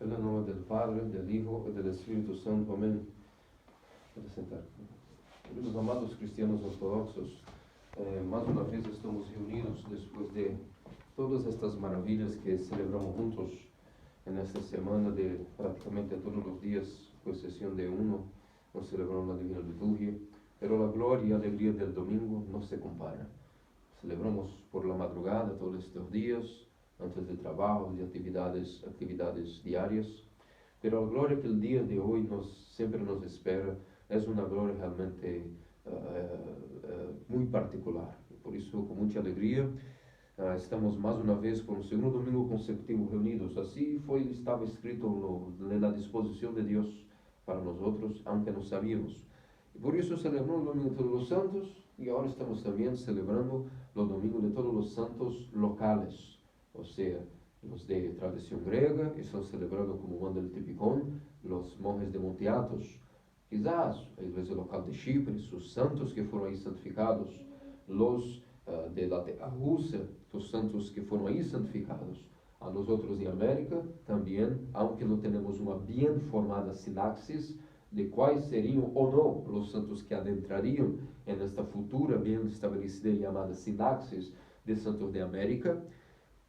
Pelo nome do Padre, do Hijo e do Espírito Santo. Amém. Pode sentar. Queridos amados cristianos ortodoxos, mais uma vez estamos reunidos depois de todas estas maravilhas que celebramos juntos nesta semana de praticamente todos os dias, com exceção de nós celebramos a Divina Liturgia, pero a glória e a alegria do domingo não se compara. Celebramos por la madrugada todos estes dias, antes de trabalho, de atividades diárias, pero a glória que o dia de hoje sempre nos espera é uma glória realmente muito particular. Por isso, com muita alegria, estamos mais uma vez por um segundo domingo consecutivo reunidos. Assim estava escrito na disposição de Deus para nós outros, aunque não sabíamos. E por isso celebramos o domingo de todos os santos e agora estamos também celebrando o domingo de todos os santos locais. Ou seja, os de tradição grega, que são celebrados como manda o Tipicon, os monges de Monte Athos, quizás a igreja local de Chipre, os santos que foram aí santificados, os de la Terra Russa, os santos que foram aí santificados. A nós outros em América, também, aunque não temos uma bem formada sintaxe de quais seriam ou não os santos que adentrariam nesta futura bem estabelecida e chamada sintaxe de santos de América,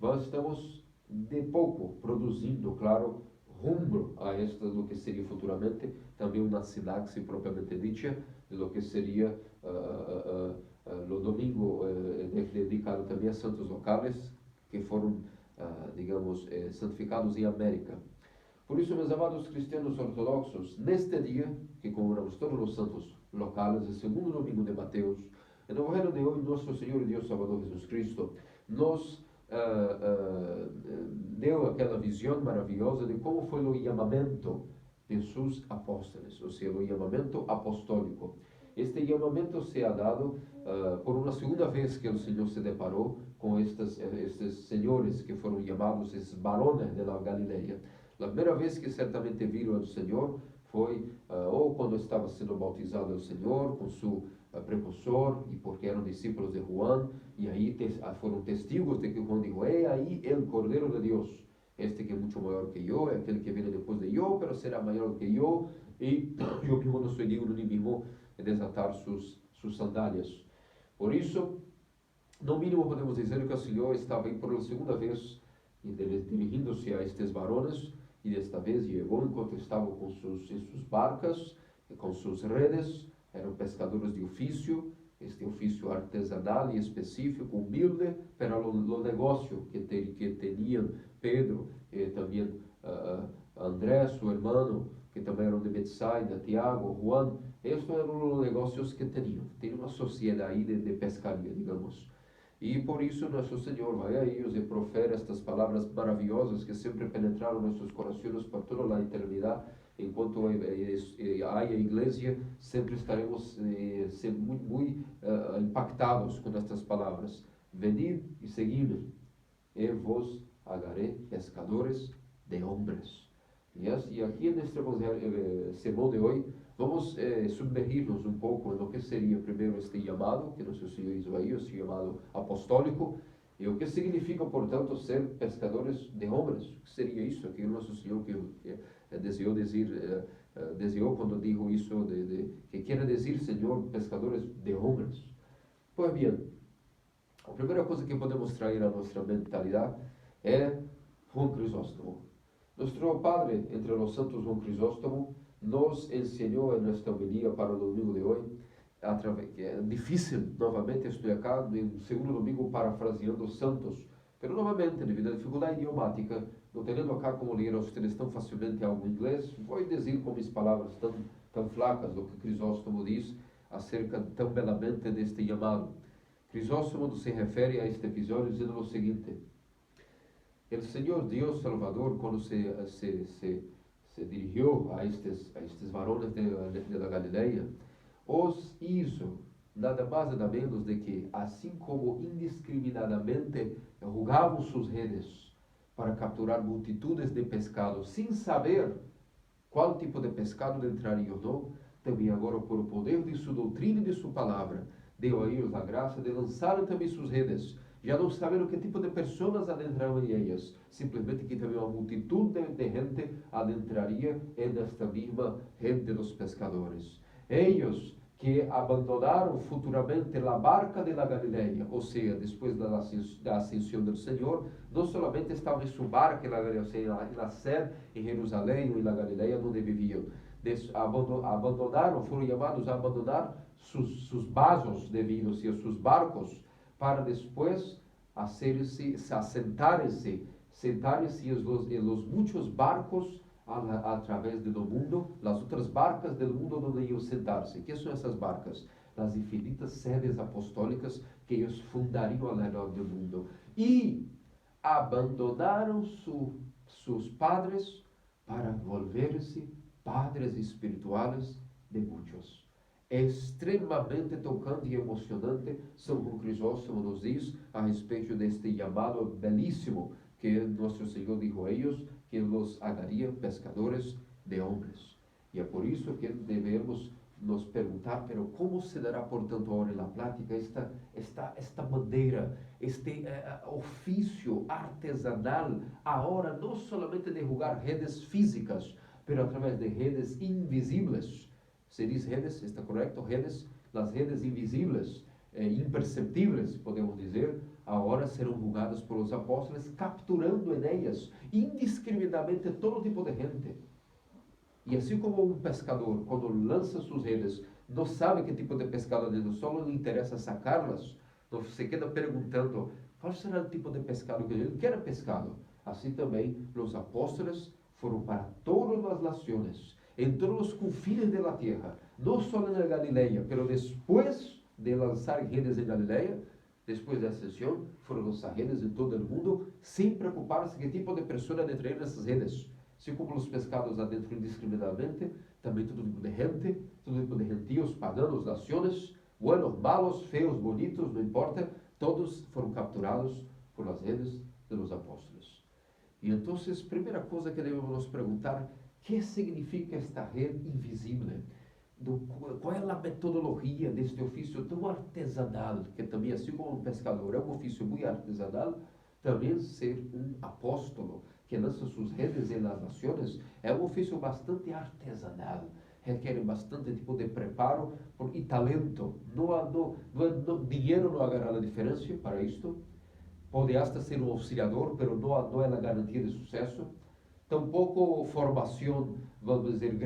nós estamos de pouco produzindo, claro, rumo a esta do que seria futuramente também uma sintaxe propriamente dita de lo que seria o domingo dedicado também a santos locais que foram, digamos, santificados em América. Por isso, meus amados cristianos ortodoxos, neste dia que comemoramos todos os santos locais, o segundo domingo de Mateus, no Evangelho de hoje, nosso Senhor e Deus Salvador Jesus Cristo nos deu aquela visão maravilhosa de como foi o chamamento de seus apóstolos, ou seja, o chamamento apostólico. Este chamamento se ha dado por uma segunda vez que o Senhor se deparou com estes senhores que foram chamados esses barões de la Galileia. A primeira vez que certamente viram o Senhor foi ou quando estava sendo bautizado o Senhor com seu precursor, e porque eram discípulos de Juan, e aí foram testigos de que Juan dijo: aí o Cordeiro de Deus, este que é muito maior que eu, é aquele que vem depois de eu, pero será maior que eu, e eu mesmo não sou digno nem mesmo de desatar suas sandálias. Por isso, no mínimo podemos dizer que o Senhor estava aí por segunda vez dirigindo-se a estes varões, e desta vez chegou enquanto estavam em suas barcas, com suas redes. Eram pescadores de ofício, este ofício artesanal e específico, humilde, para o negócio que tinham Pedro e também André, seu irmão, que também eram de Betsaida, Tiago, Juan. Estes eram os negócios que tinham. Tinham uma sociedade de pescaria, digamos. E por isso nosso Senhor vai a eles e profere estas palavras maravilhosas que sempre penetraram nossos corações por toda a eternidade. Enquanto há a igreja, sempre estaremos muito impactados com estas palavras. Venid e seguid-me, e vos haré pescadores de homens. E aqui neste sermão de hoje, vamos submergir-nos um pouco no que seria primeiro este chamado, que nosso Senhor hizo aí, esse chamado apostólico, e o que significa, portanto, ser pescadores de homens. O que seria isso? Aquilo nosso Senhor que desejou quando dijo isso, que quer dizer, Senhor, pescadores de homens. Pois bem, a primeira coisa que podemos trazer à nossa mentalidade é Juan Crisóstomo. Nosso Padre, entre os santos Juan Crisóstomo, nos ensinou em nossa homilia para o domingo de hoje, que é difícil, novamente, estou acá, no segundo domingo, parafraseando os santos, mas novamente, devido à dificuldade idiomática, não tendo acá como ler a vocês tão facilmente algo em inglês, vou dizer com minhas palavras tão flacas o que Crisóstomo diz acerca tão belamente deste chamado. Crisóstomo se refere a este episódio dizendo o seguinte: o Senhor Deus Salvador, quando se dirigiu a estes varões de la Galileia, os hizo nada mais nada menos de que, assim como indiscriminadamente rugavam suas redes para capturar multitudes de pescados, sem saber qual tipo de pescado entraria ou não, também agora, por o poder de sua doutrina e de sua palavra, deu a eles a graça de lançarem também suas redes Já não sabem o que tipo de pessoas adentraram em elas. Simplesmente que também uma multitud de gente adentraria nesta mesma gente dos pescadores. Eles que abandonaram futuramente a barca de la Galileia, ou seja, depois da ascensão do Senhor, não somente estavam em sua barca em la Galileia, ou seja, nascer em Jerusalém ou em la Galileia, onde viviam. Abandonaram, foram chamados a abandonar seus vasos de vida, ou seja, seus barcos, para depois sentarem-se em los muitos barcos a través do mundo, as outras barcas do mundo onde iam sentar-se. Que são essas barcas? As infinitas sedes apostólicas que eles fundariam ao redor do mundo. E abandonaram seus padres para volver-se padres espirituais de muitos. É extremamente tocante e emocionante. São João Crisóstomo nos diz a respeito deste chamado belíssimo que nosso Senhor dijo a eles, que los haría pescadores de homens. E é por isso que devemos nos perguntar, pero como se dará, portanto, agora na prática esta maneira, este ofício artesanal, agora não somente de jogar redes físicas, pero através de redes invisíveis. Se diz redes, está correto? Redes, as redes invisíveis, imperceptíveis, podemos dizer, agora serão julgadas pelos apóstolos, capturando em elas indiscriminadamente todo tipo de gente. E assim como um pescador, quando lança suas redes, não sabe que tipo de pescado é, só lhe interessa sacá-las, não se queda perguntando qual será o tipo de pescado que ele quer pescado. Assim também, os apóstolos foram para todas as nações, em todos os confins da terra, não só na Galileia, mas depois de lançar redes em Galileia, depois da ascensão, foram lançar redes em todo o mundo, sem preocupar-se que tipo de pessoa adentrar nessas redes. Assim como os pescados adentram indiscriminadamente, também todo tipo de gente, todo tipo de gentios, paganos, nações, buenos, malos, feios, bonitos, não importa, todos foram capturados por as redes dos apóstolos. E então, primeira coisa que devemos nos perguntar, o que significa esta rede invisível? Qual é a metodologia deste ofício tão artesanal, que também, assim como um pescador é um ofício muito artesanal, também ser um apóstolo que lança suas redes nas nações é um ofício bastante artesanal, requer bastante tipo de preparo e talento. Dinheiro não agarra a diferença para isto. Pode hasta ser um auxiliador, mas não é a garantia de sucesso. Tampouco formação, vamos dizer,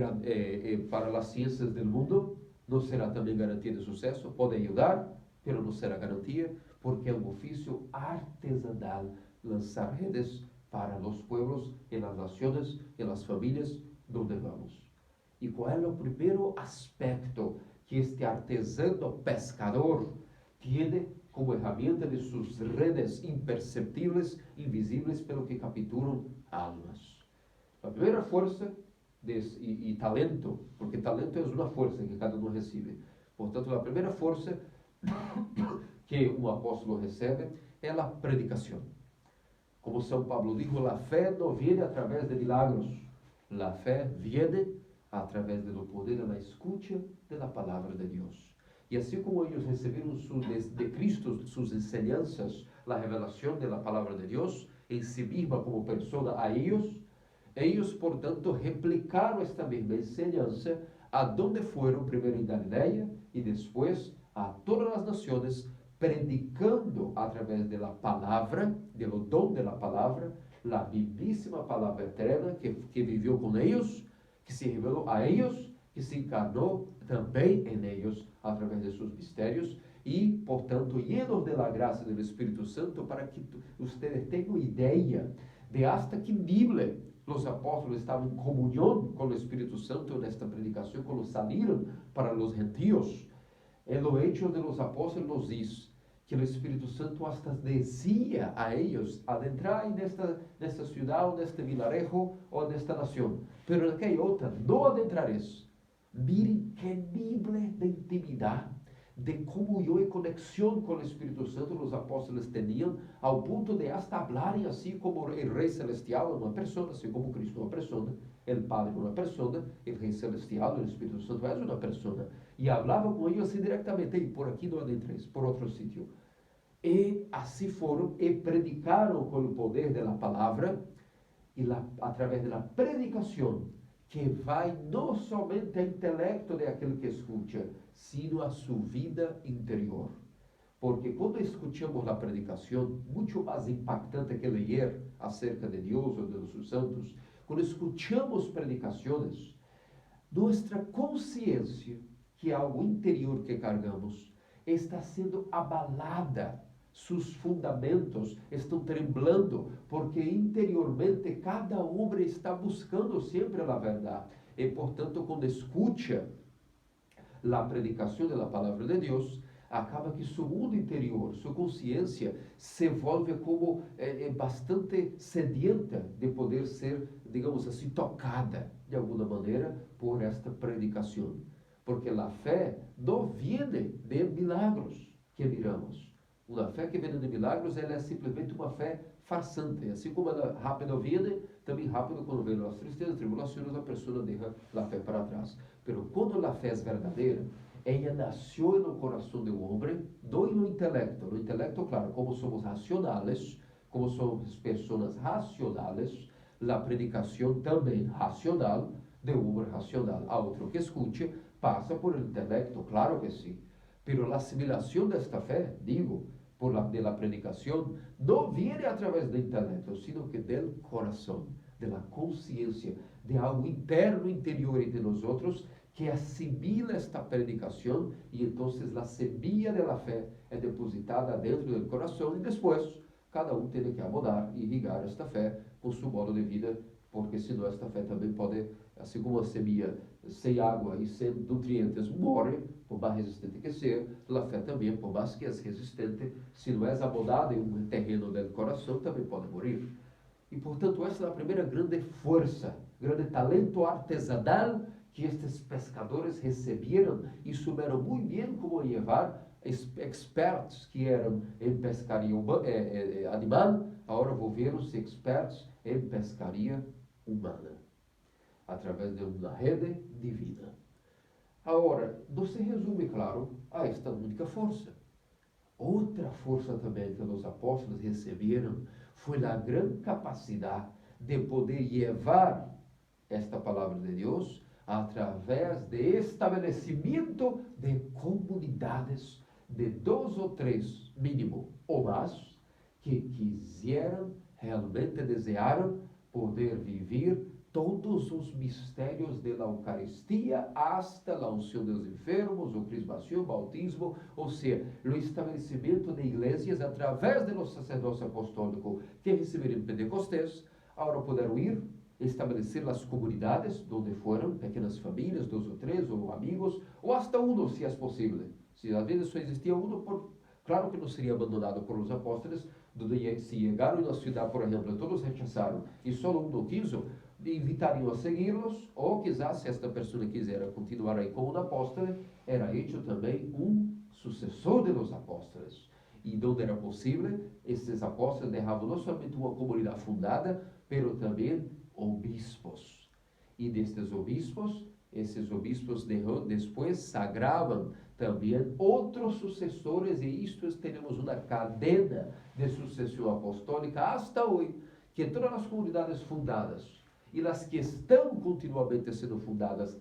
para as ciências do mundo, não será também garantia de sucesso. Pode ajudar, mas não será garantia, porque é um ofício artesanal lançar redes para os pueblos, e as nações, e as famílias, onde vamos. E qual é o primeiro aspecto que este artesano pescador tem como ferramenta de suas redes imperceptíveis, invisíveis, pelo que capturam almas? A primeira força e talento, porque talento é uma força que cada um recebe. Portanto, a primeira força que um apóstolo recebe é a predicação. Como São Pablo dijo, a fé não vem através de milagros. A fé vem através do poder da escuta da palavra de Deus. E assim como eles receberam de Cristo suas enseñanças, a revelação da palavra de Deus, em si mesma como pessoa a eles, portanto, replicaram esta mesma enseñança aonde foram, primeiro em Galileia e depois a todas as nações, predicando através da palavra, do dom da palavra, a vivíssima palavra eterna que viveu com eles, que se revelou a eles, que se encarnou também em eles através de seus mistérios e, portanto, llenos da graça do Espírito Santo, para que vocês tenham ideia de hasta que nível os apóstolos estavam em comunhão com o Espírito Santo nesta predicação, quando saíram para os gentios. O hecho de los apóstolos nos diz que o Espírito Santo hasta dizia a eles adentrar nesta cidade, ou neste vilarejo, ou nesta nação. Pero naquela outra, não adentrareis. Miren que nível de intimidade, de comunhão e conexão com o Espírito Santo os apóstolos tinham, ao ponto de hasta hablarem assim como o Rei Celestial, uma pessoa, assim como Cristo uma pessoa, o Padre uma pessoa, o Rei Celestial, o Espírito Santo é uma pessoa. E falava com eles assim diretamente, por aqui não adentreis, por outro sítio. E assim foram e predicaram com o poder da palavra, e através da predicação, que vai não somente ao intelecto daquele que escuta, sino a sua vida interior. Porque quando escutamos a predicação, muito mais impactante que ler acerca de Deus ou de seus santos, quando escutamos predicações, nossa consciência, que é algo interior que carregamos, está sendo abalada. Seus fundamentos estão tremblando, porque interiormente cada homem está buscando sempre a verdade. E, portanto, quando escuta a predicação da palavra de Deus, acaba que seu mundo interior, sua consciência, se volve como bastante sedienta de poder ser, digamos assim, tocada de alguma maneira por esta predicação. Porque a fé não vem de milagros que miramos. Uma fé que vem de milagros, ela é simplesmente uma fé farsante. Assim como ela rápido vem, também rápido quando vem as tristezas, tribulações, a pessoa deixa a fé para trás. Pero quando a fé é verdadeira, ela nasceu no coração do homem, não no intelecto. No intelecto, claro, como somos racionais, como somos pessoas racionais, a predicação também racional, de um homem racional a outro que escute, passa por el intelecto, claro que sim. Pero a assimilação desta fé, digo, por la predicação, não vem através do intelecto, sino que do coração, da consciência, de algo interno, interior entre nós outros, que assimila esta predicação, e então a semilla da fé é depositada dentro do coração, e depois cada um tem que abordar e irrigar esta fé com seu modo de vida, porque senão esta fé também pode, assim como a semilla sem água e sem nutrientes morre, por mais resistente que seja, a fé também, por mais que é resistente, se não é abordada em um terreno do coração, também pode morrer. E, portanto, essa é a primeira grande força, grande talento artesanal que estes pescadores receberam e souberam muito bem como levar. Expertos que eram em pescaria animal, agora volveram-se expertos em pescaria humana, através de uma rede divina. Agora, não se resume, claro, a esta única força. Outra força também que os apóstolos receberam foi a grande capacidade de poder levar esta palavra de Deus através de estabelecimento de comunidades de 2 ou 3, mínimo, ou mais, que quiseram, realmente desejaram poder viver todos os mistérios da Eucaristia, hasta a unção dos enfermos, o crismação, o bautismo, ou seja, o estabelecimento de igrejas através do sacerdócio apostólico que receberam em Pentecostés. Agora puderam ir estabelecer as comunidades onde foram, pequenas famílias, 2 ou 3, ou amigos, ou hasta uno, se é possível. Se às vezes só existia uno, claro que não seria abandonado por os apóstolos, donde se chegaram na cidade, por exemplo, todos rechaçaram, e só um quis, invitariam a segui-los, ou quizás, se esta pessoa quisera continuar aí como um apóstolo, era hecho também um sucessor de los apóstolos. E onde era possível, esses apóstolos deixavam não somente uma comunidade fundada, pero também obispos. E destes obispos, esses obispos depois sagravam também outros sucessores, e isto temos uma cadena de sucessão apostólica hasta hoje, que todas as comunidades fundadas e as que estão continuamente sendo fundadas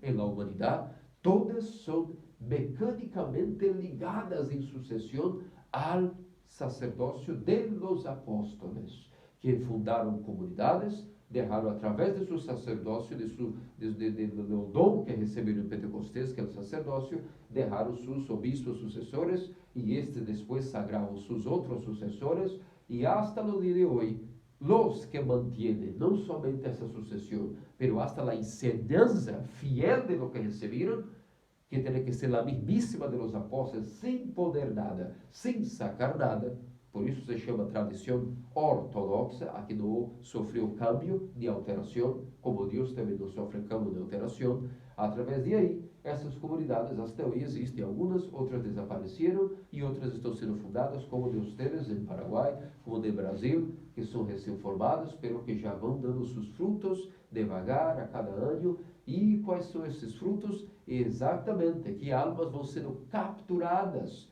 em la humanidade, todas são mecanicamente ligadas em sucessão ao sacerdócio de los apóstolos, que fundaram comunidades, deixaram através de seu sacerdócio, do dom que receberam em Pentecostés, que é o sacerdócio, deixaram seus obispos sucessores, e estes depois sagravam seus outros sucessores, e hasta no dia de hoje, los que mantienen não somente essa sucessão, pero hasta a enseñanza fiel de lo que receberam, que tem que ser a mismíssima de los apóstolos, sem poder nada, sem sacar nada. Por isso se chama tradição ortodoxa, a que não sofreu cambio de alteração, como Deus também não sofre cambio de alteração. Através de aí, essas comunidades até hoje existem, algumas, outras desapareceram e outras estão sendo fundadas, como de ustedes em Paraguai, como de Brasil, que são recém-formadas, pero que já vão dando seus frutos devagar a cada ano. E quais são esses frutos? Exatamente, que almas vão sendo capturadas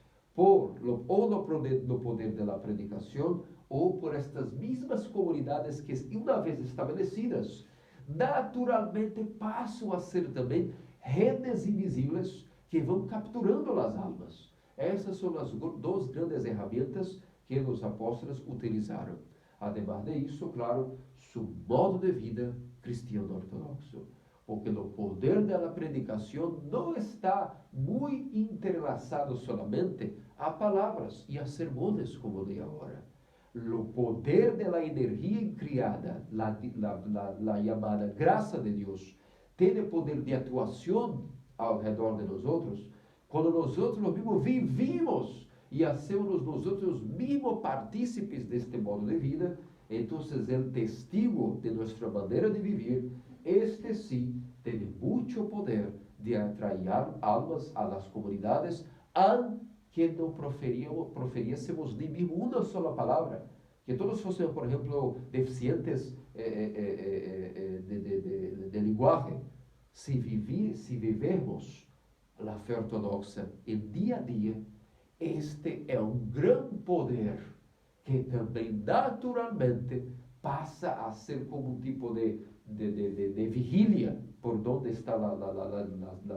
no poder da predicação, ou por estas mesmas comunidades que, uma vez estabelecidas, naturalmente passam a ser também redes invisíveis que vão capturando as almas. Essas são as duas grandes ferramentas que os apóstolos utilizaram. Ademais de isso, claro, seu modo de vida cristiano ortodoxo. Porque o poder da predicação não está muito entrelaçado solamente a palavras e a sermões, como de agora. O poder da energia criada, a chamada graça de Deus, tem poder de atuação ao redor de nós outros, quando nós outros mesmos vivimos e hacemos nós outros mesmos partícipes deste modo de vida, então o testigo de nossa maneira de viver, este sim, tem muito poder de atrair almas a las comunidades, aunque não proferíssemos nem mesmo uma sola palavra, que todos fossem, por exemplo, deficientes de linguagem. Se vivermos a fé ortodoxa em dia a dia, este é um grande poder que também naturalmente passa a ser como um tipo de vigília por onde estão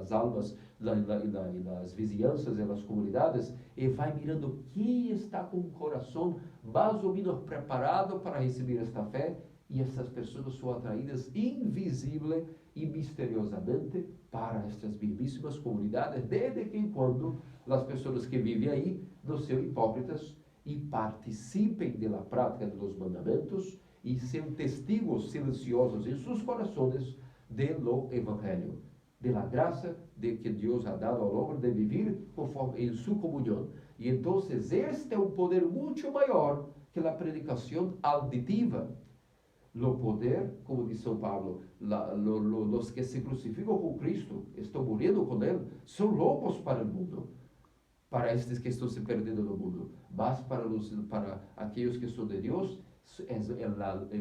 as almas, nas vizinhanças e nas comunidades, e vai mirando quem está com o coração mais ou menos preparado para receber esta fé, e essas pessoas são atraídas invisível e misteriosamente para estas vivíssimas comunidades, desde que quando as pessoas que vivem aí não são hipócritas e participem da prática dos mandamentos e são testigos silenciosos em seus corações do Evangelho, da graça de que Deus ha dado ao homem de viver conforme em sua comunhão. E então este é um poder muito maior que a predicação auditiva. No poder, como diz São Paulo, os que se crucificam com Cristo, estão morrendo com Ele, são loucos para o mundo, para estes que estão se perdendo no mundo. Mas para aqueles que são de Deus,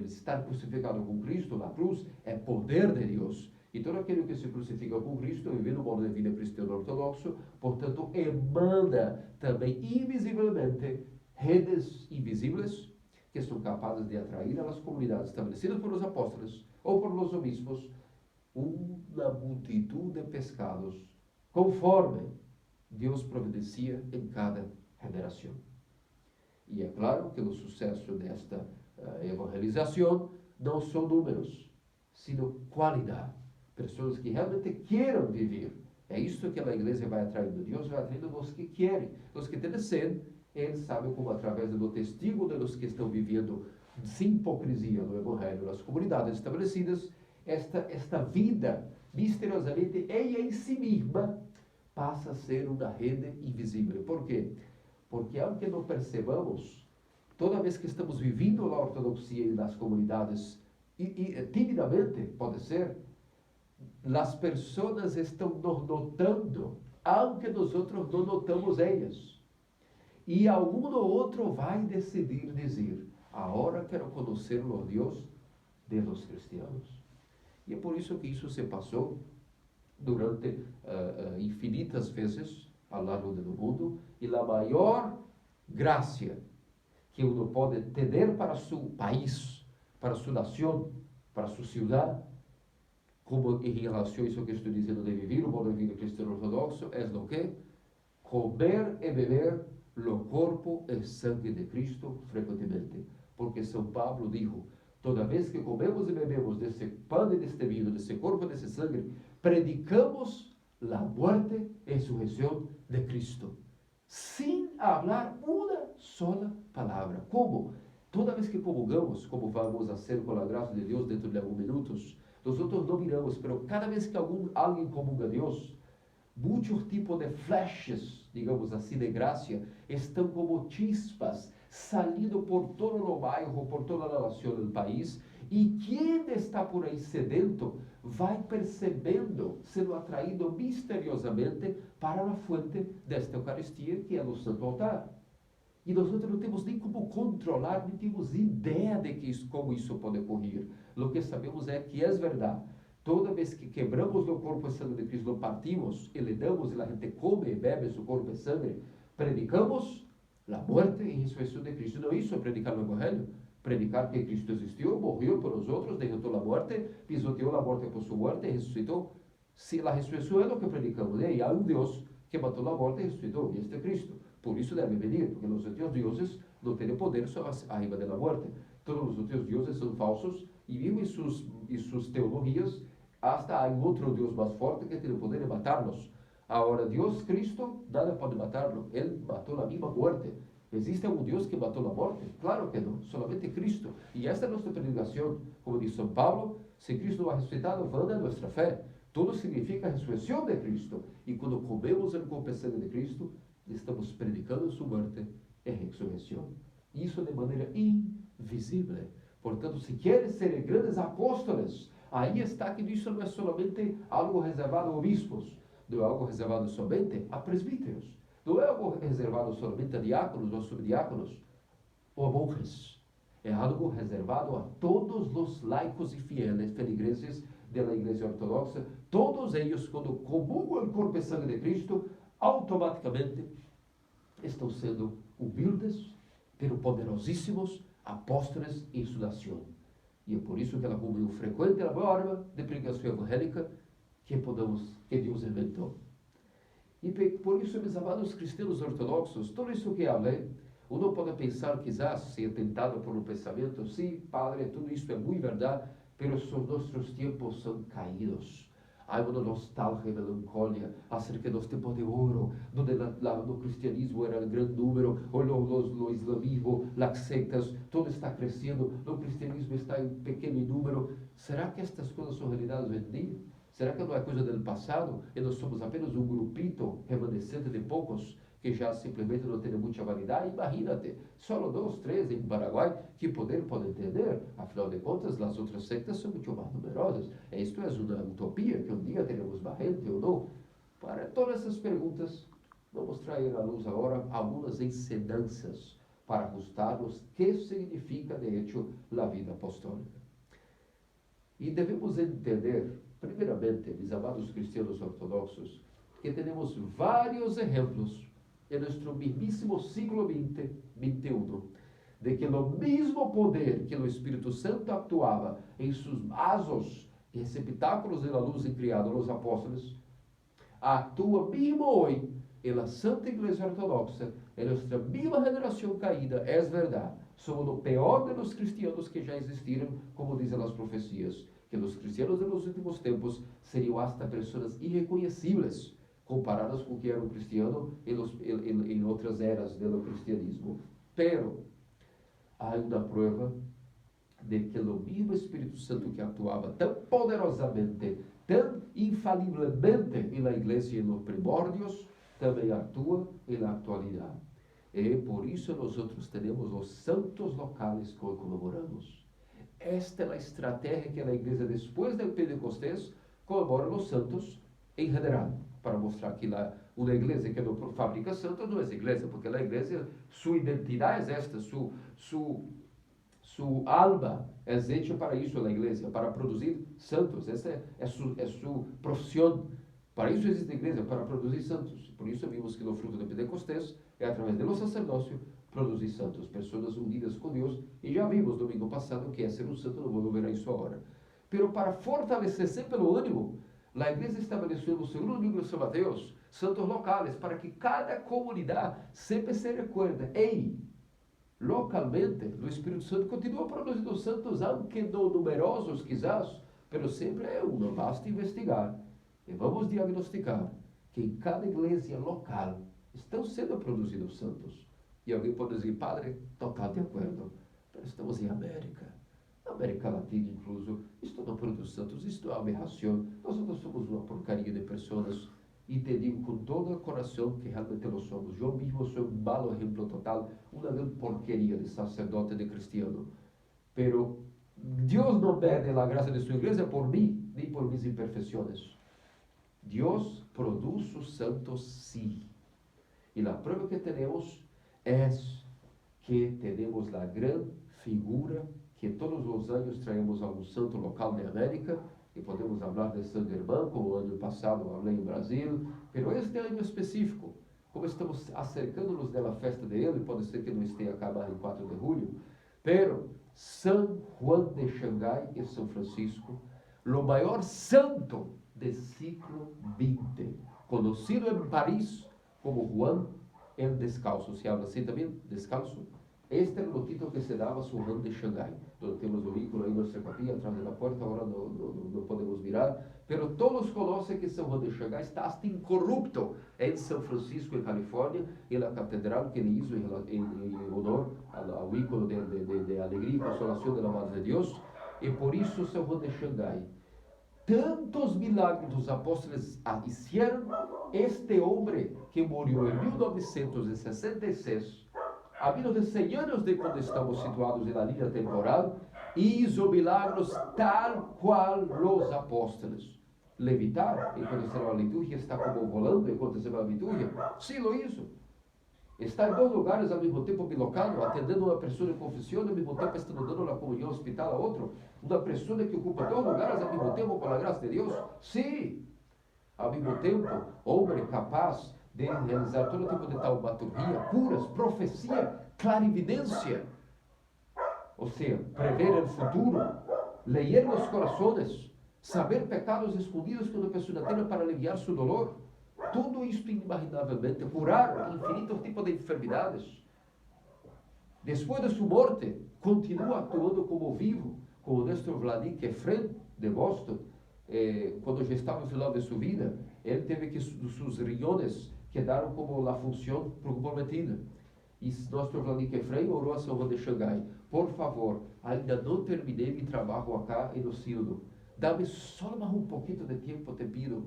estar crucificado com Cristo na cruz é poder de Deus. E todo aquele que se crucifica com Cristo, vivendo o modo de vida cristiano ortodoxo, portanto, emana também invisivelmente redes invisíveis que são capazes de atrair às comunidades estabelecidas por os apóstolos ou por os obispos uma multitud de pescados, conforme Deus providencia em cada geração. E é claro que o sucesso desta evangelização não são números, sino qualidade. Pessoas que realmente queiram viver. É isso que a igreja vai atraindo. Deus vai atraindo os que querem, os que têm sede. Ele sabe como, através do testigo dos que estão vivendo sem hipocrisia no Evangelho, nas comunidades estabelecidas, esta vida, misteriosamente, ela em si mesma, passa a ser uma rede invisível. Por quê? Porque, aunque não percebamos, toda vez que estamos vivendo a ortodoxia nas comunidades, e timidamente, pode ser, as pessoas estão nos notando, aunque nós outros não notamos elas. E algum ou outro vai decidir dizer: agora quero conhecer o Deus de los cristianos. E é por isso que isso se passou durante infinitas vezes ao largo do mundo, e a maior graça que uno pode ter para seu país, para sua nação, para sua cidade, como em relação a isso que estou dizendo de viver o modo de vida cristiano ortodoxo, é o que? Comer e beber o corpo e sangue de Cristo frequentemente. Porque São Paulo dijo: toda vez que comemos e bebemos desse pão e deste vinho, desse corpo e desse sangue, predicamos a morte e ressurreição de Cristo, sem falar uma sola palavra. Como? Toda vez que comungamos, como vamos a ser com a graça de Deus dentro de alguns minutos, nós outros não miramos, mas cada vez que alguém comunga a Deus, muitos tipos de flashes, digamos assim, de graça, estão como chispas, saindo por todo o bairro, por toda a nação do país, e quem está por aí sedento, vai percebendo, sendo atraído misteriosamente para a fonte desta Eucaristia, que é o Santo Altar. E nós não temos nem como controlar, nem temos ideia de como isso pode ocorrer. O que sabemos é que é verdade. Toda vez que quebramos o corpo e sangue de Cristo, lo partimos e lhe damos, e a gente come e bebe seu corpo e sangue, Predicamos a morte e ressurreição de Cristo. Não isso é predicar o Evangelho? Predicar que Cristo existiu, morreu por nós outros, derrotou a morte, pisoteou a morte por sua morte e ressuscitou. Se a ressurreição é o que predicamos, né? E há um Deus que matou a morte e ressuscitou, e este é Cristo. Por isso deve venir, porque os outros deuses não têm poder sobre arriba da morte. Todos os outros deuses são falsos e vivem em suas teologias. Hasta há um outro Deus mais forte que tem o poder de matar-nos. Agora, Deus Cristo, nada pode matar-lo. Ele matou a mesma morte. Existe algum Deus que matou a morte? Claro que não, solamente Cristo. E esta é a nossa predicação. Como diz São Paulo, se Cristo não ha ressuscitado, vana é nossa fé. Tudo significa a ressurreição de Cristo. E quando comemos o corpo e sangue de Cristo, estamos predicando sua morte e ressurreição. Isso de maneira invisível. Portanto, se queres ser grandes apóstolos, aí está que isso não é solamente algo reservado a obispos, não é algo reservado somente a presbíteros, não é algo reservado somente a diáconos ou subdiáconos ou a monjes. É algo reservado a todos os laicos e fieles, feligreses da Igreja Ortodoxa. Todos eles, quando comungam o corpo e sangue de Cristo, automaticamente estão sendo humildes, pero poderosíssimos apóstolos em sua nação. E é por isso que a comunhão frequente é a maior arma de pregação evangélica que Deus inventou. E por isso, meus amados cristianos ortodoxos, tudo isso que falei, uno pode pensar, quizás, se é tentado por um pensamento, sim, Padre, tudo isso é muito verdade, mas os nossos tempos são caídos. Há uma nostalgia e melancolia acerca dos tempos de ouro, onde o cristianismo era grande número, o islamismo, as sectas, tudo está crescendo, o cristianismo está em pequeno número. Será que estas coisas são realidades hoje em dia? Será que não é coisa do passado e nós somos apenas um grupito remanescente de poucos que já simplesmente não tem muita validade? Imagínate, só 2, 3 em Paraguai, que poder pode entender? Afinal de contas, as outras sectas são muito mais numerosas. Isto é uma utopia, que um dia teremos mais gente ou não? Para todas essas perguntas, vamos trazer à luz agora algumas ensinanças para ajustarmos o que significa, de hecho, a vida apostólica. E devemos entender, primeiramente, meus amados cristianos ortodoxos, que temos vários exemplos em nosso mismíssimo século XX, XXI, de que o mesmo poder que o Espírito Santo actuava em seus vasos e receptáculos da luz criados nos apóstolos, atua mesmo hoje na Santa Igreja Ortodoxa, em nossa mesma geração caída. É verdade, somos o pior dos cristianos que já existiram, como dizem as profecias, que os cristianos dos últimos tempos seriam hasta pessoas irreconhecíveis, comparadas com o que era um cristiano em outras eras do cristianismo. Pero há uma prova de que o mesmo Espírito Santo que atuava tão poderosamente, tão infalivelmente na igreja e nos primórdios, também atua na atualidade. E por isso nós temos os santos locais que comemoramos. Esta é a estratégia que a igreja, depois do Pentecostés, comemora os santos em geral, para mostrar que uma igreja que não fabrica santos não é igreja, porque a igreja, sua identidade é esta, sua alma é hecha para isso, a igreja, para produzir santos. Essa é sua profissão. Para isso existe a igreja, para produzir santos. Por isso vimos que no fruto do Pentecostés é através do sacerdócio produzir santos, pessoas unidas com Deus. E já vimos domingo passado que é ser um santo, não vou ver isso agora. Pero para fortalecer sempre o ânimo, a igreja estabeleceu no segundo livro de São Mateus santos locais, para que cada comunidade sempre se recuerde: ei, localmente, o Espírito Santo continua produzindo santos, aunque não numerosos quizás, mas sempre é um, não basta investigar. E vamos diagnosticar que em cada igreja local estão sendo produzidos santos. E alguém pode dizer: Padre, total de acordo, mas estamos em América Latina incluso, isto não produz santos, isto é aberração. Nós somos uma porcaria de pessoas, e te digo com todo o coração que realmente lo somos. Eu mesmo sou um mau exemplo total, uma grande porqueria de sacerdote, de cristiano. Pero Deus não perde a graça de sua igreja por mim, nem por minhas imperfeições. Deus produz os santos, sim. E a prova que temos é que temos a grande figura que todos os anos traemos algum santo local na América, e podemos falar de San Germán, como o ano passado falei em Brasil, mas este ano específico, como estamos acercando-nos da festa de ele, pode ser que não esteja acabado em 4 de julho, pero San Juan de Xangai e São Francisco, o maior santo do século XX, conhecido em Paris como Juan el Descalço, se habla assim também, descalço. Este era o título que se dava a Juan de Xangai. Então, temos o ícone aí em nossa capilla, atrás da porta, agora não podemos mirar, pero todos conhecem que São Juan de Xangai está hasta incorrupto em São Francisco, em Califórnia, e na catedral que ele hizo em honor ao ícone de alegria e consolação da Madre de Deus, e por isso São Juan de Xangai. Tantos milagres os apóstolos hicieron, este homem que morreu em 1966, a menos de 100 anos de quando estamos situados na linha temporal, hizo milagros tal qual os apóstolos. Levitar, enquanto se a liturgia está como volando, enquanto se a liturgia, sim, lo hizo. Está em 2 lugares ao mesmo tempo bilocado, atendendo uma pessoa em confissão, ao mesmo tempo estando dando a comunhão hospital a outro. Uma pessoa que ocupa 2 lugares ao mesmo tempo, por a graça de Deus. Sim, ao mesmo tempo, homem capaz de realizar todo tipo de taumaturgia, curas, profecia, clarividência. Ou seja, prever o futuro, ler os corações, saber pecados escondidos que uma pessoa tem para aliviar seu dolor. Tudo isto inimaginavelmente, curar infinitos tipos de enfermidades. Depois de sua morte, continua atuando como vivo, como nuestro Vladimir Efrem de Boston, quando já estava no final de sua vida, ele teve que seus riñones quedaram como a função comprometida. E nosso Vladimir Efrem orou a São Juan de Xangai: por favor, ainda não terminei meu trabalho acá no sínodo. Dá-me só mais um pouquinho de tempo, te pido.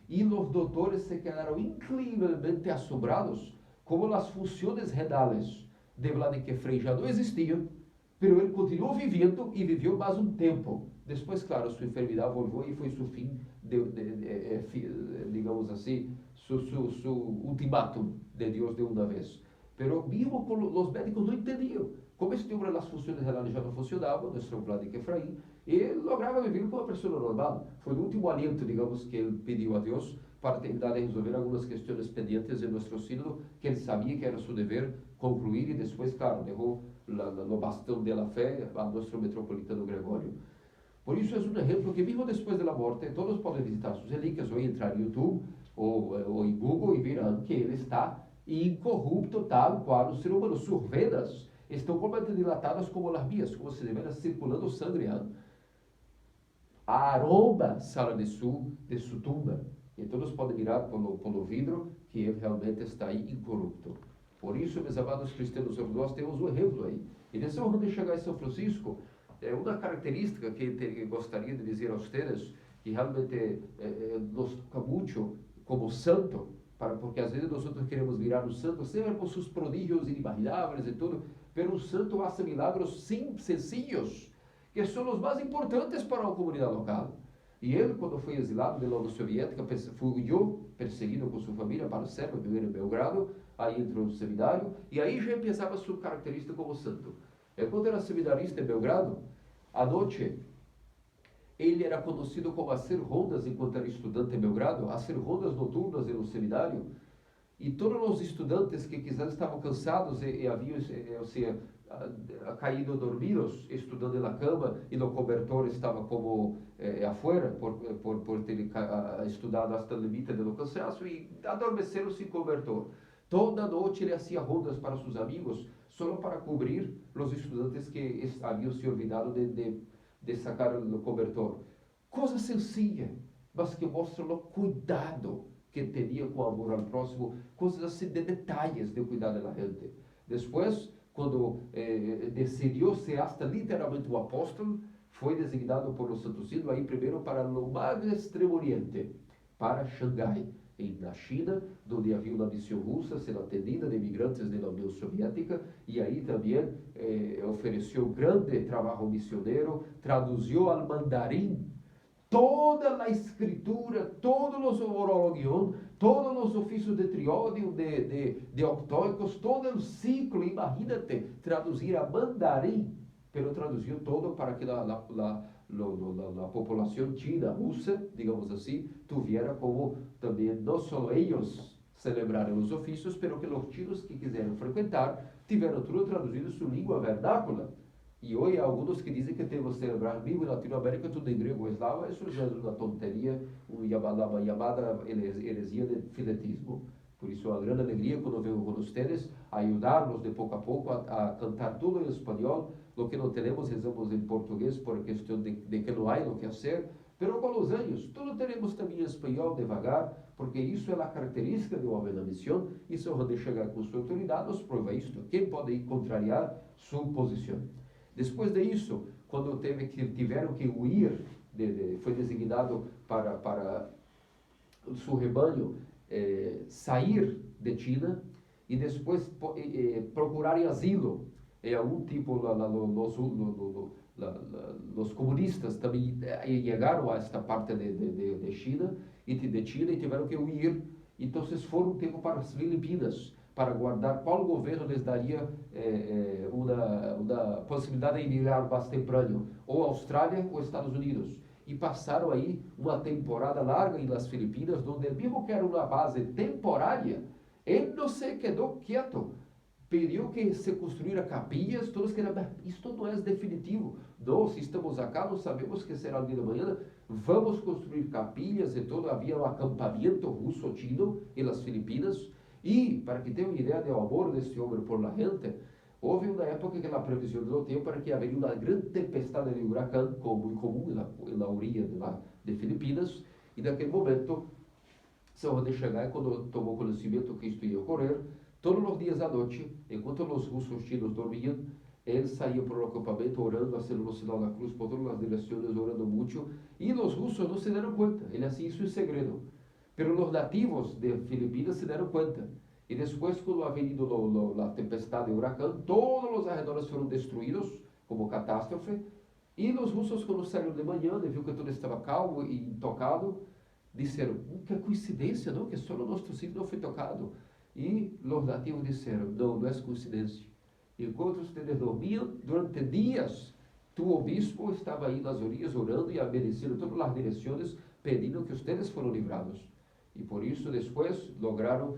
E os doutores se quedaram incrivelmente assombrados como as funções renales de Vladimir Efrem já não existiam, mas ele continuou vivendo e viveu mais um tempo. Depois, claro, sua enfermidade voltou e foi seu fim, digamos assim, seu ultimátum de Deus de uma vez. Mas mesmo os médicos não entendiam como este homem, as funções renais já não funcionavam, nosso Vladimir Efrem, e lograva viver como uma pessoa normal. Foi o último aliento, digamos, que ele pediu a Deus para tentar resolver algumas questões pendientes de nosso sínodo, que ele sabia que era seu dever concluir, e depois, claro, deixou no bastão da fé a nosso metropolitano Gregório. Por isso é um exemplo que, mesmo depois da morte, todos podem visitar suas relíquias ou entrar no YouTube ou em Google e verão que ele está incorrupto, tal qual o ser humano. Suas venas estão completamente dilatadas como as minhas, como se estivesse circulando sangue. A aroma sale de sua tumba. E todos podem mirar pelo vidro que ele realmente está aí incorrupto. Por isso, meus amados cristianos, nós temos um exemplo aí. E de São Juan de Xangai e São Francisco, uma característica que gostaria de dizer a vocês, que realmente nos toca muito como santo, porque às vezes nós queremos virar um santo sempre por seus prodígios inimagináveis e tudo, mas um santo faz milagros sencillos, que são os mais importantes para a comunidade local. E ele, quando foi exilado da União Soviética, fugiu perseguido com sua família para Sérvia, primeiro em Belgrado, aí entrou no seminário, e aí já pensava sua característica como santo. Quando era seminarista em Belgrado, à noite, ele era conhecido como a ser rondas enquanto era estudante em Belgrado, a ser rondas noturnas no seminário, e todos os estudantes que quizás estavam cansados e haviam, caído dormidos, estudando na cama, e no cobertor estava como afuera, por ter estudado hasta o limite do cansaço, e adormeceram sem cobertor. Toda noite ele fazia rondas para seus amigos, só para cobrir os estudantes que haviam se olvidado de sacar o cobertor. Coisa sencilla, mas que mostram o cuidado que tinha com o amor ao próximo, coisas assim de detalhes de cuidar da gente. Depois, quando decidiu ser hasta literalmente o apóstolo, foi designado por o Santo Sínodo aí primeiro para o mais extremo oriente, para Xangai, na China, onde havia uma missão russa sendo atendida de imigrantes da União Soviética, e aí também ofereceu grande trabalho missionário, traduziu ao mandarim toda a escritura, todos os orologion, todos os ofícios de triódio, de octóicos, todo o ciclo. Imagínate traduzir a mandarim, pero traduziu todo para que a população china, russa, digamos assim, tuviera como também, não só eles celebrar os ofícios, pero que os chinos que quiseram frequentar tiveram tudo traduzido em sua língua vernácula. E hoje há alguns que dizem que temos que celebrar mesmo em Latinoamérica tudo em grego ou eslavo. Isso já é uma tonteria, uma chamada heresia de filetismo. Por isso, é uma grande alegria quando venho com vocês, ajudar-nos de pouco a pouco a cantar tudo em espanhol. Lo que não temos, rezamos em português por questão de que não há o que fazer. Pero com os anos, tudo teremos também em espanhol devagar, porque isso é a característica do homem na missão. Isso onde chegar com sua autoridade nos prova isto. Quem pode contrariar sua posição? Depois disso, quando tiveram que huir, foi designado para o seu rebanho sair de China e depois procurarem asilo. É algum tipo, os comunistas também chegaram a esta parte de China e tiveram que huir. Então foram um tempo para as Filipinas, para guardar qual governo lhes daria uma possibilidade de emigrar mais temprano, ou Austrália ou Estados Unidos. E passaram aí uma temporada larga nas Filipinas, onde mesmo que era uma base temporária, ele não se quedou quieto. Pediu que se construíram capilhas, todos que isto não é definitivo. Nós estamos acá, não sabemos que será o dia de amanhã, vamos construir capilhas e todo. Havia um acampamento russo-chino nas Filipinas. E, para que tenham uma ideia do amor desse homem por la gente, houve uma época que a previsão do tempo para que haveria uma grande tempestade de huracão, como muito comum na orilla de Filipinas, e naquele momento, se onde chegar, quando tomou conhecimento que isto ia ocorrer, todos os dias à noite, enquanto os russos chinos dormiam, ele saía para o acampamento orando, fazendo o sinal da cruz por todas as direções, orando muito, e os russos não se deram conta. Ele fazia isso em segredo. Pero os nativos de Filipinas se deram conta. E depois, quando havia ido a tempestade de huracão, todos os arredores foram destruídos como catástrofe. E os russos, quando saíram de manhã, viu que tudo estava calmo e intocado, disseram: que coincidência, não? Que só o nosso sítio não foi tocado. E os nativos disseram: não é coincidência. Enquanto vocês dormiam, durante dias, o obispo estava aí nas orilhas orando e obedecendo todas as direções, pedindo que vocês foram livrados. E por isso, depois, lograram,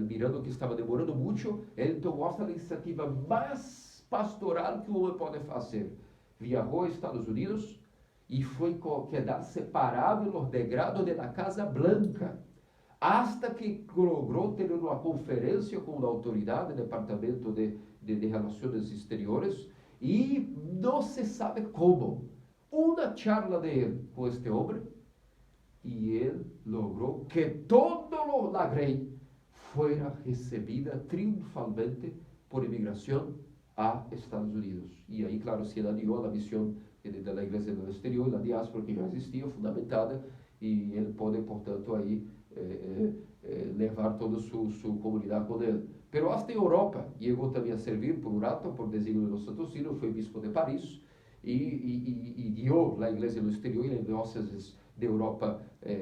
mirando que estava demorando muito, ele tomou essa iniciativa mais pastoral que o homem pode fazer. Viajou aos Estados Unidos e foi quedar separado nos degrados da Casa Branca, hasta que logrou ter uma conferência com a autoridade, Departamento de Relações Exteriores, e não se sabe como. Uma charla de ele com este homem, e ele logrou que toda a grey fuera recebida triunfalmente por imigração a Estados Unidos. E aí, claro, se adiou a missão da Igreja do Exterior, a diáspora que já existia, fundamentada, e ele pode, portanto, aí levar toda a sua comunidade com ele. Pero hasta em Europa, chegou também a servir por um rato, por desígnio do Santo Sino, foi bispo de Paris, e guiou a Igreja do Exterior em dióceses de Europa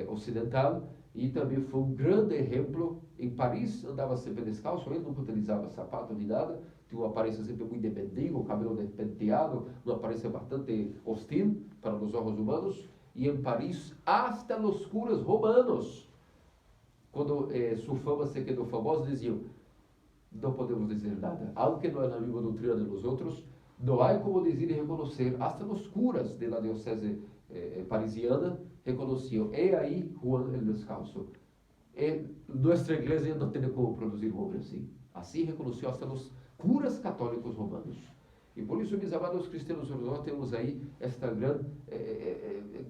Ocidental, e também foi um grande exemplo. Em Paris andava sempre descalço, ele nunca utilizava sapato nem nada, tinha uma aparência sempre muito de mendigo, cabelo despenteado, uma aparência bastante hostil para os olhos humanos. E em Paris, hasta os curas romanos, quando sua fama se quedou famosa, diziam: não podemos dizer nada, aunque não é na mesma doutrina de nós outros, não há como dizer e reconhecer. Hasta os curas da diocese parisiana reconheciam: é aí Juan el Descalço. Nossa igreja não tem como produzir um homem assim. Assim reconheceu hasta os curas católicos romanos. E por isso, meus amados cristianos, nós temos aí esta grande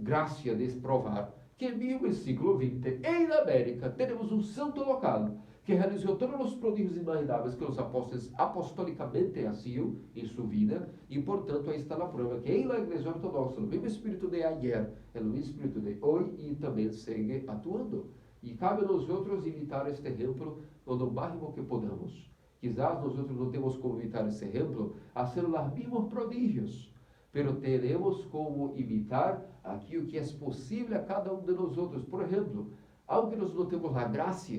graça de provar que mesmo no século XX, em América, temos um santo local que realizou todos os prodígios imagináveis que os apóstolos apostolicamente faziam em sua vida, e portanto aí está a prova que em la Igreja Ortodoxa, o mesmo espírito de ayer, é o mesmo espírito de hoje, e também segue atuando. E cabe a nós outros imitar este exemplo no máximo que podamos. Quizás nós outros não temos como imitar esse exemplo, fazer os mesmos prodígios, pero teremos como imitar aquilo que é possível a cada um de nós outros. Por exemplo, aunque nós não temos a graça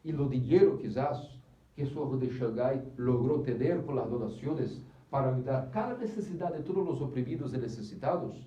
e o dinheiro, quizás, que Sor de Xangai logrou ter com as donações para ajudar cada necessidade de todos os oprimidos e necessitados,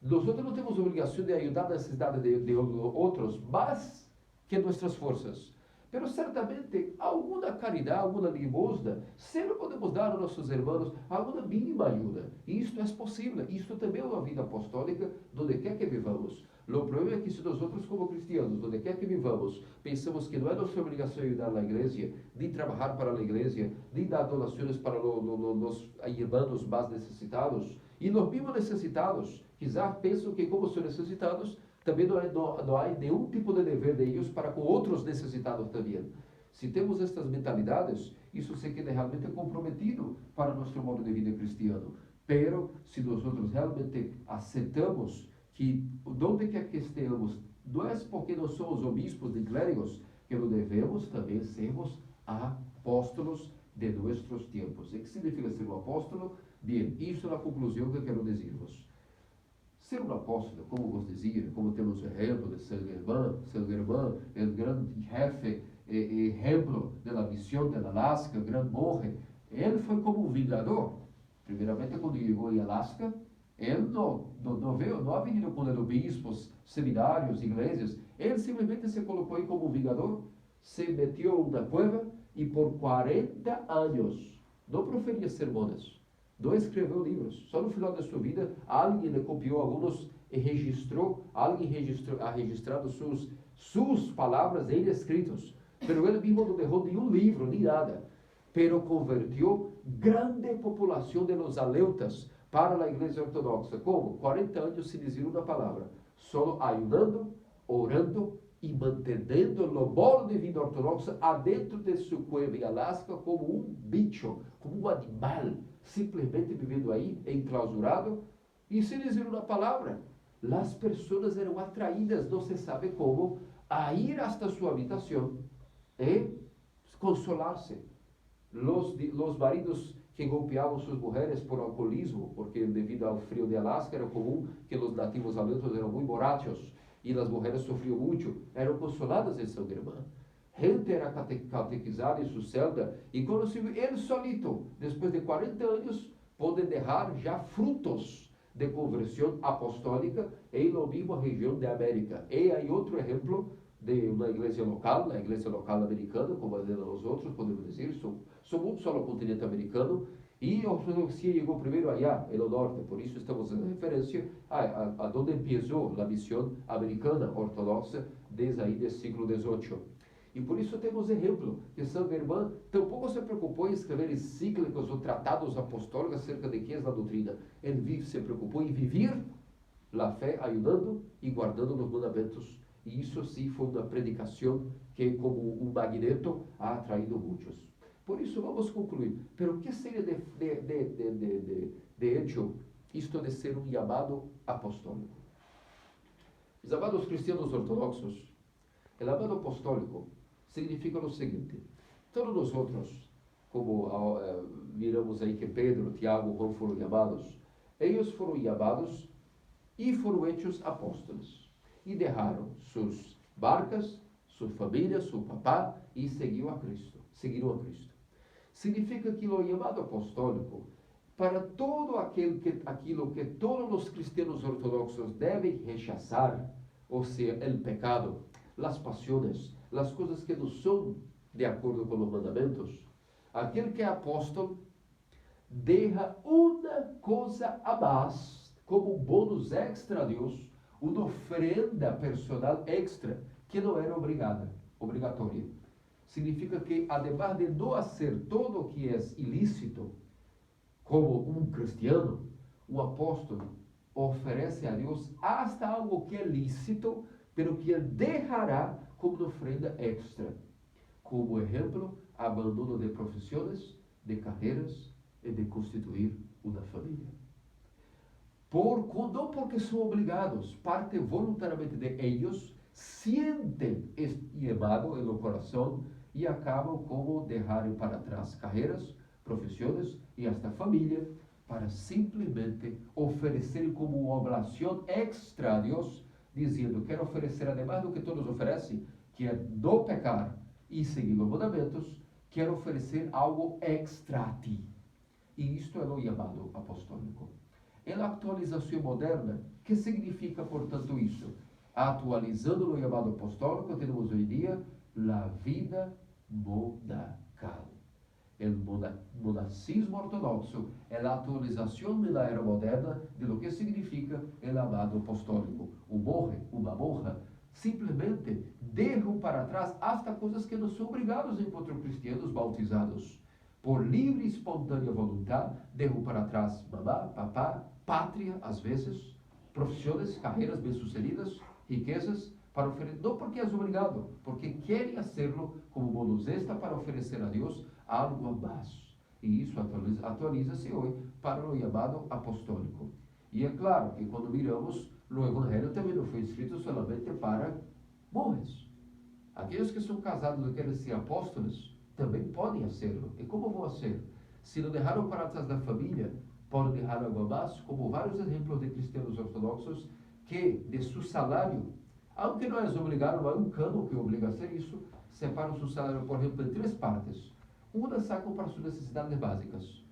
nós outros não temos obrigação de ajudar a necessidade de outros, mas que nossas forças. Pero certamente alguma caridade, alguma limosna, sempre podemos dar aos nossos irmãos alguma mínima ajuda. E isto é possível. Isto também é uma vida apostólica, onde quer que vivamos. O problema é que se nós outros como cristianos, onde quer que vivamos, pensamos que não é nossa obrigação ajudar a igreja, de trabalhar para a igreja, de dar donações para os irmãos mais necessitados, e os mesmos necessitados, quizás pensam que como são necessitados, também não há nenhum tipo de dever de eles para com outros necessitados também. Se temos estas mentalidades, isso se queda realmente comprometido para nosso modo de vida cristiano. Pero, se nós realmente aceitamos que, onde quer que estejamos, não é porque nós somos obispos de clérigos, que não devemos também sermos apóstolos de nossos tempos. E que significa ser um apóstolo? Bem, isso é a conclusão que eu quero dizer-vos. Ser um apóstolo, como vos dizia, como temos o exemplo de Saint Germain, o grande jefe, exemplo da missão de Alaska, o grande monge, ele foi como um vingador. Primeiramente, quando chegou em Alaska, ele não ha venido com os bispos, seminários, igrejas, ele simplesmente se colocou aí como um vingador, se meteu na cueva e por 40 anos não proferia sermões. Não escreveu livros. Só no final da sua vida, alguém lhe copiou alguns e registrou, ha registrado suas palavras em escritos. Pero ele mesmo não deixou nenhum livro, nem nada. Pero convertiu grande população de los aleutas para a igreja ortodoxa. Como? 40 anos sem dizer uma palavra. Só ajudando, orando e mantendo o modo de vida ortodoxa adentro de sua cueva em Alaska como um bicho, como um animal, simplesmente vivendo aí, enclausurado, e sem dizer uma palavra. As pessoas eram atraídas, não se sabe como, a ir hasta sua habitação e consolar-se. Los maridos que golpeavam suas mulheres por alcoolismo, porque devido ao frio de Alaska era comum que os nativos aleutos eram muito borrachos e as mulheres sofriam muito, eram consoladas em São Germán. Gente era catequizada em sua celda e quando se viu ele solito, depois de 40 anos, pode deixar já frutos de conversão apostólica em la mesma região da América. E aí outro exemplo de uma igreja local, a igreja local americana, como a de nós outros, podemos dizer, somos só no continente americano, e a ortodoxia chegou primeiro allá, no norte, por isso estamos em referência a onde começou a missão americana ortodoxa desde aí do século XVIII. E por isso temos exemplo que São Germán tampouco se preocupou em escrever encíclicas ou tratados apostólicos acerca de que é a doutrina. Ele se preocupou em viver a fé, ajudando e guardando os mandamentos. E isso sim foi uma predicação que, como um magneto, ha atraído muitos. Por isso vamos concluir. Pero o que seria de hecho isto de ser um chamado apostólico? Os amados cristianos ortodoxos, o chamado apostólico significa o seguinte: todos nós outros, como miramos aí que Pedro, Tiago, Juan foram chamados, eles foram chamados e foram hechos apóstolos. E deixaram suas barcas, sua família, seu papá e seguiram a Cristo. Significa que o chamado apostólico, para todo aquilo que todos os cristianos ortodoxos devem rechazar, ou seja, o pecado, as paixões, as coisas que não são de acordo com os mandamentos, aquele que é apóstolo deixa uma coisa a mais, como um bônus extra a Deus, uma oferenda personal extra, que não era obrigatória. Significa que, además de não fazer todo o que é ilícito, como um cristiano, o apóstolo oferece a Deus hasta algo que é lícito, pero que ele deixará como uma oferenda extra. Como exemplo, abandono de profissões, de carreiras e de constituir uma família. Não porque são obrigados, parte voluntariamente de eles, sentem este chamado no coração e acabam como deixarem para trás carreiras, profissões e hasta família, para simplesmente oferecerem como uma oblação extra a Deus, dizendo: quero oferecer, ademais do que todos oferecem, que é não pecar e seguir os mandamentos, quero oferecer algo extra a ti. E isto é o chamado apostólico. É a atualização moderna. Que significa, portanto, isso? Atualizando o chamado apostólico, temos hoje em dia la vida monacal. El monacismo ortodoxo é a atualização da era moderna de lo que significa el amado apostólico. O monje, uma monja, simplesmente deixam para trás hasta coisas que não são obrigados a encontrar cristianos bautizados. Por livre e espontânea vontade, deixam para trás mamá, papá, pátria, às vezes, profissões, carreiras bem-sucedidas, riquezas, para oferecer, não porque é obrigado, porque querem fazê-lo como monozesta para oferecer a Deus algo a mais. E isso atualiza-se hoje para o chamado apostólico. E é claro que quando miramos, o Evangelho também não foi escrito somente para monges. Aqueles que são casados e querem ser apóstolos, também podem fazê-lo. E como vão fazer? Se não deixaram para trás da família, podem deixar algo a mais, como vários exemplos de cristianos ortodoxos, que de seu salário, aunque não é obrigado, não é um cano que obriga a ser isso, separam seu salário, por exemplo, em 3 partes. Uma sacam para suas necessidades básicas.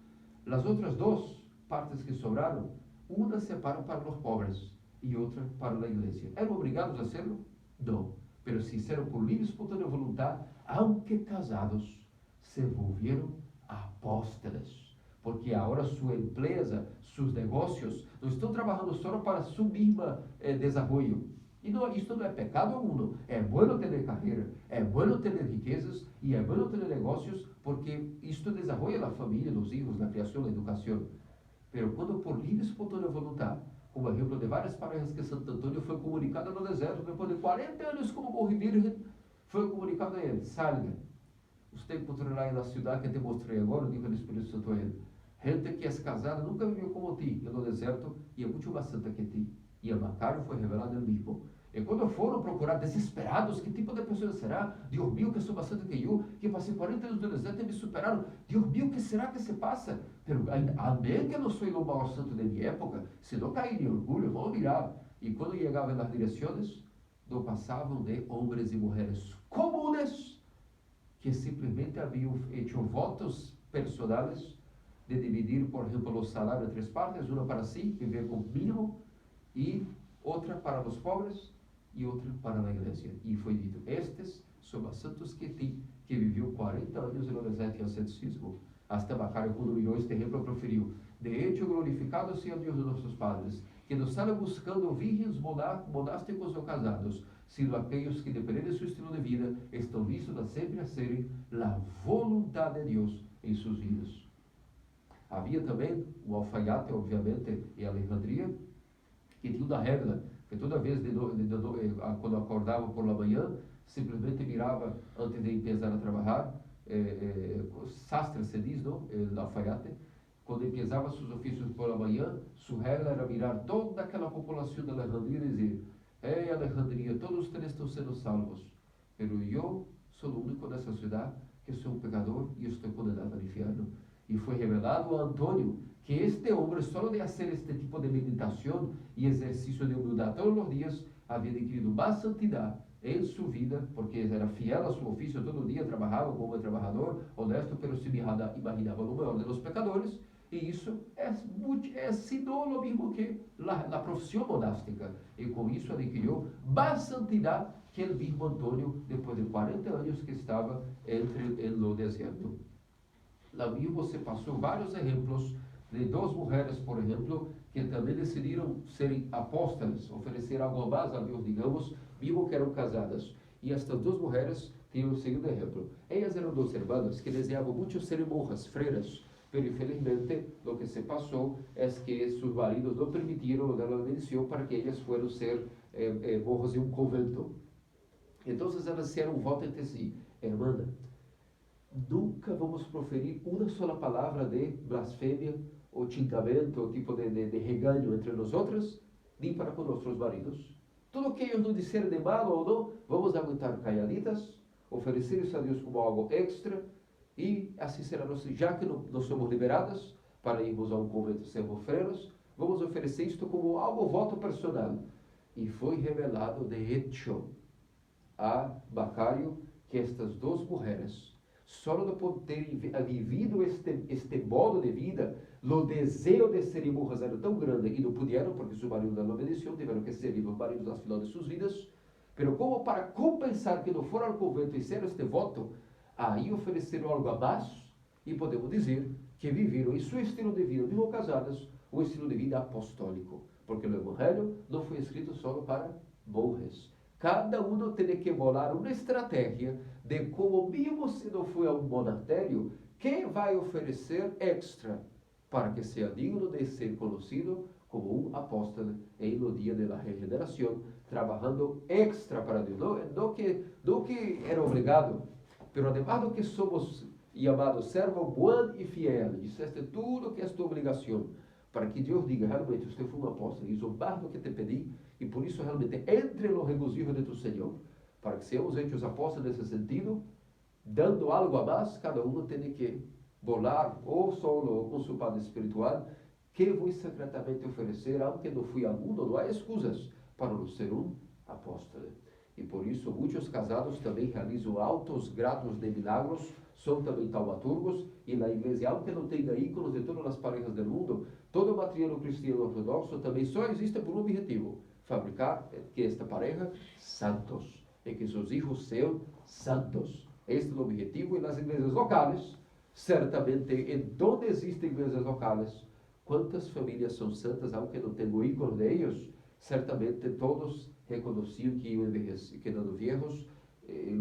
As outras 2 partes que sobraram, uma separam para os pobres e outra para a igreja. Eram obrigados a hacerlo? Não. Pero se fizeram por livre e espontânea vontade, aunque casados, se volvieron apóstoles. Porque agora sua empresa, seus negócios, não estão trabalhando só para seu mesmo desenvolvimento. E não, isto não é pecado algum. É bueno ter carreira, é bueno ter riquezas e é bueno ter negócios, porque isto desenvolve a família, os filhos, a criação, a educação. Mas quando por livre e espontânea vontade, como exemplo de várias parejas que Santo Antônio foi comunicado no deserto, depois de 40 anos como morre virgem, foi comunicado a ele: salga, você encontrará na cidade que te mostrei agora, digo o Espírito Santo a ele. Gente que é casada nunca viveu como ti, no deserto, e é muito mais santa que ti. E a Macário foi revelado ele mesmo. E quando foram procurar desesperados, que tipo de pessoa será? Deus meu, que sou mais santa que eu, que passei 40 anos no deserto e me superaram. Deus meu, que será que se passa? Pero, amém que não sou o maior santo de minha época, se não cair de orgulho, vão mirar. E quando chegavam nas direções, não passavam de homens e mulheres comuns, que simplesmente haviam feito votos personais de dividir, por exemplo, o salário em 3 partes, uma para si, viver com o mínimo, e outra para os pobres, e outra para a igreja. E foi dito: estes são mais santos que ti, que viveu 40 anos no deserto em asceticismo. Hasta Macário, quando mirou este exemplo, proferiu: de hecho, glorificado seja Deus de nossos padres, que nos sale buscando virgens monásticos ou casados, sendo aqueles que, dependendo de seu estilo de vida, estão listos a sempre hacerem a vontade de Deus em suas vidas. Havia também o alfaiate, obviamente, em Alejandria, que tinha uma regra, que toda vez, quando acordava por la manhã, simplesmente mirava antes de começar a trabalhar, sastre se diz, não? El alfaiate, quando começava seus ofícios por la manhã, sua regra era mirar toda aquela população de Alejandria e dizer: ei, Alejandria, todos vocês estão sendo salvos, pero eu sou o único dessa cidade que sou um pecador e estou condenado ao inferno. E foi revelado a Antônio que este homem, só de fazer este tipo de meditação e exercício de humildade todos os dias, havia adquirido mais santidade em sua vida, porque era fiel a seu ofício todo dia, trabalhava como trabalhador, honesto, pero se imaginava no maior dos pecadores, e isso é sinônimo mesmo que a profissão monástica. E com isso adquiriu mais santidade que o mesmo Antônio, depois de 40 anos que estava no deserto. Lá mesmo você passou vários exemplos de 2 mulheres, por exemplo, que também decidiram serem apóstolas, oferecer algo a mais a Deus, digamos, mesmo que eram casadas. E estas 2 mulheres têm o seguinte exemplo: elas eram 2 irmãs que desejavam muito ser monjas, freiras, pero infelizmente o que se passou é que seus maridos não permitiram dar a bendição para que elas fossem ser monjas em um convento. Então elas fizeram um voto entre si: irmã, nunca vamos proferir uma sola palavra de blasfêmia ou xingamento, ou tipo de reganho entre nós outras, nem para com nossos maridos. Tudo que eles não disserem de mal ou não, vamos aguentar calladitas, oferecer isso a Deus como algo extra, e assim será, já que não somos liberadas para irmos a um convento sermos freiros, vamos oferecer isto como algo voto personal. E foi revelado de hecho a Macário que estas 2 mulheres, só por terem vivido este modo de vida, o desejo de serem monjas era tão grande e não puderam, porque seu marido não obedeceu, tiveram que servir os maridos ao final de suas vidas, Pero como para compensar que não foram ao convento e fizeram este voto, aí ofereceram algo a mais e podemos dizer que viveram em seu estilo de vida, mesmo casadas, um estilo de vida apostólico. Porque o Evangelho não foi escrito só para monges. Cada um tem que bolar uma estratégia de como, mesmo se não foi a um monastério, que vai oferecer extra para que seja digno de ser conhecido como um apóstolo em no dia da regeneração, trabalhando extra para Deus. Não que era obrigado, mas además do que somos chamados servo bom e fiel, disseste tudo que é tua obrigação, para que Deus diga, realmente, você foi um apóstolo, hizo mais do que te pedi, e por isso realmente entre no regozijo de tu Senhor, para que sejamos hechos apóstolos nesse sentido, dando algo a mais, cada um tem que bolar, ou solo com seu Padre espiritual, que vou secretamente oferecer, aunque não fui aluno, não há excusas para não ser um apóstolo. E por isso muitos casados também realizam altos grados de milagros, são também taumaturgos, e na igreja, aunque não tenha íconos de todas as parejas do mundo, todo o matrimônio cristiano ortodoxo também só existe por um objetivo: fabricar que esta pareja santos, e que seus filhos sejam santos. Este é o objetivo, e nas igrejas locais, certamente, em onde existem igrejas locais, quantas famílias são santas, aunque não tenham íconos de eles, certamente todos reconheciam que iam quedando viejos,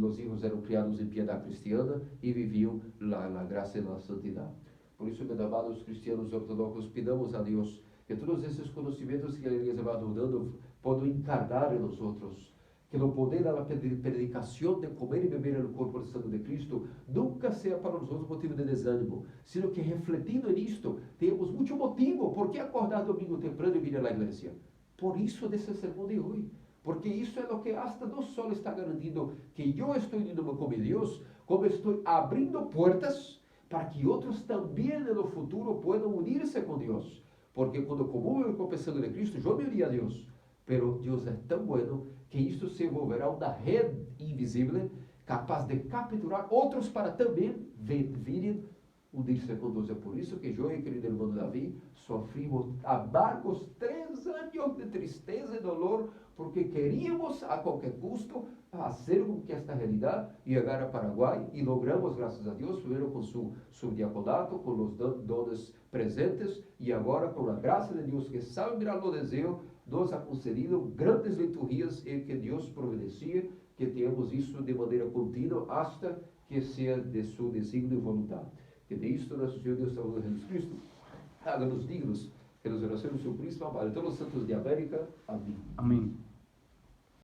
os filhos eram criados em piedade cristiana e viviam na graça e na santidade. Por isso, meus amados cristianos ortodoxos, pedamos a Deus que todos esses conhecimentos que a Igreja vai dando possam encarnar em nós outros, que no poder da predicação de comer e beber no corpo e sangue de Cristo nunca seja para nós outros motivo de desânimo, sino que refletindo nisto, temos muito motivo por que acordar domingo temprano e vir à igreja. Por isso desse sermão de hoje. Porque isso é o que hasta não só está garantindo que eu estou indo com Deus, como estou abrindo portas para que outros também no futuro possam unir-se com Deus. Porque quando comungo com o sangue de Cristo, eu me uni a Deus. Pero Deus é tão bueno que isto se envolverá uma rede invisível capaz de capturar outros para também virem unir-se com Deus. É por isso que eu e querido irmão Davi sofrimos amargos 3 anos de tristeza e dolor, porque queríamos a qualquer custo fazer com que esta realidade chegar a Paraguai, e logramos, graças a Deus, primeiro com seu diaconato, com os dones presentes, e agora com a graça de Deus que sabe mirar no desejo, nos ha concedido grandes liturgias em que Deus providencia, que tenhamos isso de maneira contínua, hasta que seja de seu desígnio e vontade. Que de isto nosso Senhor Deus Salvador Jesus Cristo haga-nos dignos, que nos orações do seu príncipe amado, todos os santos de América. Amém. Amém.